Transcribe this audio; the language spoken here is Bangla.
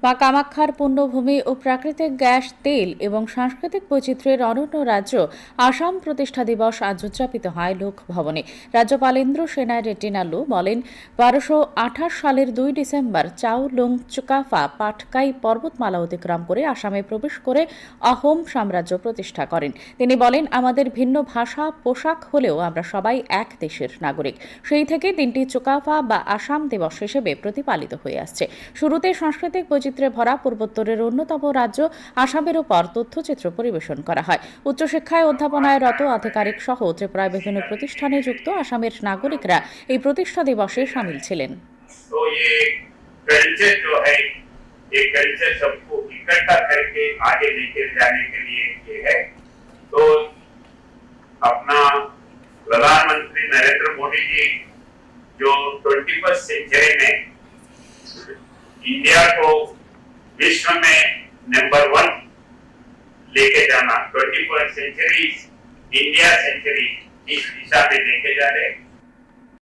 মা কামাখ্যার পুণ্যভূমি ও প্রাকৃতিক গ্যাস, তেল এবং সাংস্কৃতিক বৈচিত্র্যের অনন্য রাজ্য আসাম প্রতিষ্ঠা দিবস আজ উদযাপিত হয় লোকভবনে। রাজ্যপাল ইন্দ্র সেনাই রেড্ডিনালু বলেন, ১২২৮ সালের ২ ডিসেম্বর চাউলুং চুকাফা পাটকাই পর্বতমালা অতিক্রম করে আসামে প্রবেশ করে অহোম সাম্রাজ্য প্রতিষ্ঠা করেন। তিনি বলেন, আমাদের ভিন্ন ভাষা, পোশাক হলেও আমরা সবাই এক দেশের নাগরিক। সেই থেকে দিনটি চুকাফা বা আসাম দিবস হিসেবে প্রতিপালিত হয়ে আসছে। শুরুতে সাংস্কৃতিক বৈচিত্র্যে ভরা পূর্বোত্তরের অন্যতম রাজ্য আসামের উপর তথ্যচিত্র পরিবেশন করা হয়। উচ্চশিক্ষায় অধ্যাপনায় রত আধিকারিক সহ ত্রিপুরায় বিভিন্ন প্রতিষ্ঠানে যুক্ত আসামের নাগরিকরা এই প্রতিষ্ঠা দিবসে শামিল ছিলেন। अपना प्रधानमंत्री नरेंद्र मोदी जी जो 21st सेंचुरी में इंडिया को विश्व में नंबर 1 लेके जाना, 21st सेंचुरी इंडिया सेंचुरी, इस दिशा में लेके जा रहे हैं।